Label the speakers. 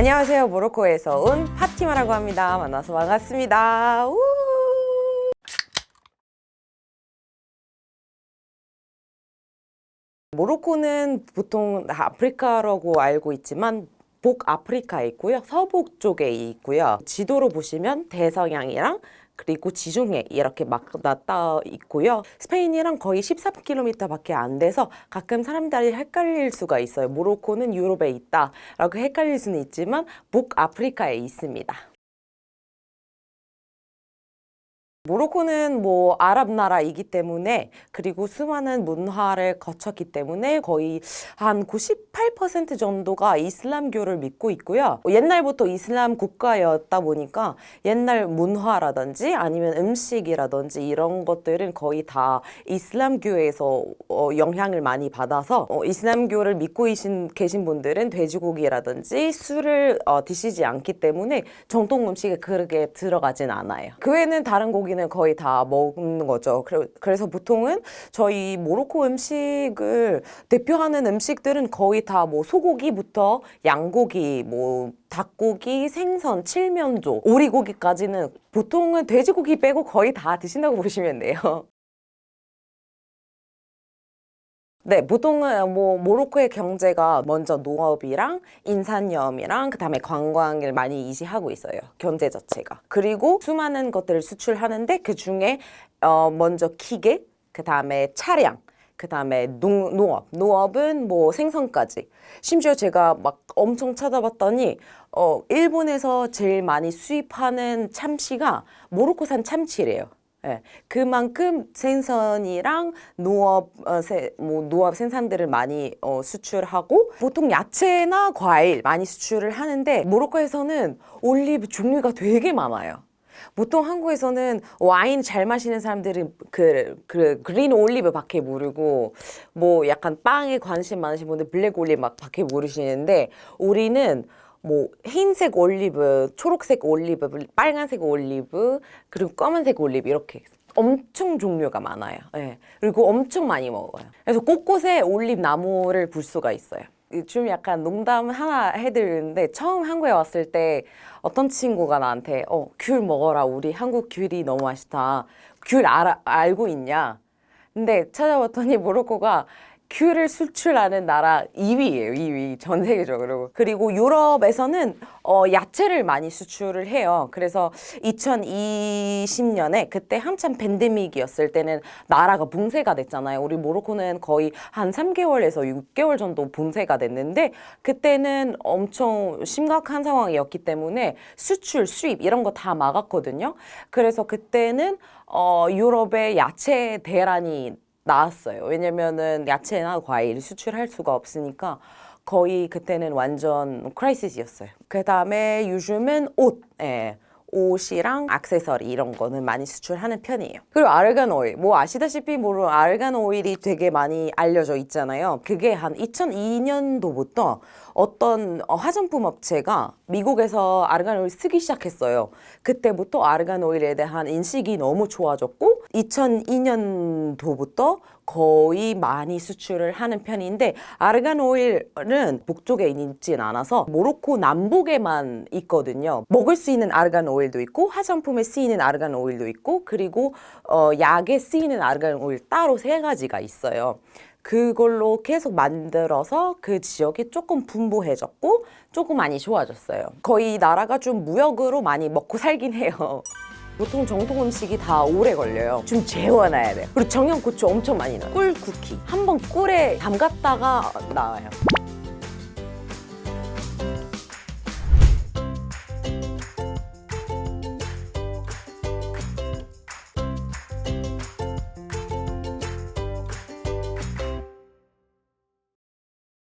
Speaker 1: 안녕하세요. 모로코에서 온 파티마라고 합니다. 만나서 반갑습니다. 우! 모로코는 보통 아프리카라고 알고 있지만 북아프리카에 있고요. 서북 쪽에 있고요. 지도로 보시면 대서양이랑 그리고 지중해 이렇게 막 나따 있고요. 스페인이랑 거의 13km 밖에 안 돼서 가끔 사람들이 헷갈릴 수가 있어요. 모로코는 유럽에 있다 라고 헷갈릴 수는 있지만 북아프리카에 있습니다. 모로코는 아랍 나라이기 때문에 그리고 수많은 문화를 거쳤기 때문에 거의 한 98% 정도가 이슬람교를 믿고 있고요. 옛날부터 이슬람 국가였다 보니까 옛날 문화라든지 아니면 음식이라든지 이런 것들은 거의 다 이슬람교에서 영향을 많이 받아서 이슬람교를 믿고 계신 분들은 돼지고기라든지 술을 드시지 않기 때문에 정통 음식에 그렇게 들어가진 않아요. 그 외에는 다른 고기는 거의 다 먹는 거죠. 그래서 보통은 저희 모로코 음식을 대표하는 음식들은 거의 다 소고기부터 양고기, 닭고기, 생선, 칠면조, 오리고기까지는 보통은 돼지고기 빼고 거의 다 드신다고 보시면 돼요. 네, 보통은 모로코의 경제가 먼저 농업이랑 인산염이랑 그다음에 관광을 많이 유지하고 있어요. 경제 자체가. 그리고 수많은 것들을 수출하는데 그중에 먼저 기계, 그다음에 차량, 그다음에 농업은 생선까지. 심지어 제가 막 엄청 찾아봤더니 일본에서 제일 많이 수입하는 참치가 모로코산 참치래요. 예, 그만큼 생선이랑 농업 생산들을 많이 수출하고 보통 야채나 과일 많이 수출을 하는데 모로코에서는 올리브 종류가 되게 많아요. 보통 한국에서는 와인 잘 마시는 사람들은 그 그린 올리브 밖에 모르고 약간 빵에 관심 많으신 분들 블랙 올리브 막 밖에 모르시는데 우리는 흰색 올리브, 초록색 올리브, 빨간색 올리브, 그리고 검은색 올리브 이렇게 엄청 종류가 많아요. 네. 그리고 엄청 많이 먹어요. 그래서 곳곳에 올리브 나무를 볼 수가 있어요. 좀 약간 농담 하나 해드리는데 처음 한국에 왔을 때 어떤 친구가 나한테 귤 먹어라. 우리 한국 귤이 너무 맛있다. 귤 알고 있냐? 근데 찾아봤더니 모로코가 귤을 수출하는 나라 2위예요. 2위 전 세계적으로. 그리고 유럽에서는 야채를 많이 수출을 해요. 그래서 2020년에 그때 한참 팬데믹이었을 때는 나라가 붕괴가 됐잖아요. 우리 모로코는 거의 한 3개월에서 6개월 정도 붕괴가 됐는데 그때는 엄청 심각한 상황이었기 때문에 수출, 수입 이런 거 다 막았거든요. 그래서 그때는 유럽의 야채 대란이 나왔어요. 왜냐면은 야채나 과일 수출할 수가 없으니까 거의 그때는 완전 크라이시스였어요. 그 다음에 요즘은 옷이랑 액세서리 이런 거는 많이 수출하는 편이에요. 그리고 아르간 오일, 아시다시피 아르간 오일이 되게 많이 알려져 있잖아요. 그게 한 2002년도부터 어떤 화장품 업체가 미국에서 아르간 오일 쓰기 시작했어요. 그때부터 아르간 오일에 대한 인식이 너무 좋아졌고 2002년도부터 거의 많이 수출을 하는 편인데 아르간 오일은 북쪽에 있진 않아서 모로코 남북에만 있거든요. 먹을 수 있는 아르간 오일도 있고 화장품에 쓰이는 아르간 오일도 있고 그리고 약에 쓰이는 아르간 오일 따로 3가지가 있어요. 그걸로 계속 만들어서 그 지역이 조금 분부해졌고 조금 많이 좋아졌어요. 거의 나라가 좀 무역으로 많이 먹고 살긴 해요. 보통 정통 음식이 다 오래 걸려요. 좀 재워놔야 돼요. 그리고 정연고추 엄청 많이 넣어요. 꿀 쿠키. 한번 꿀에 담갔다가 나와요.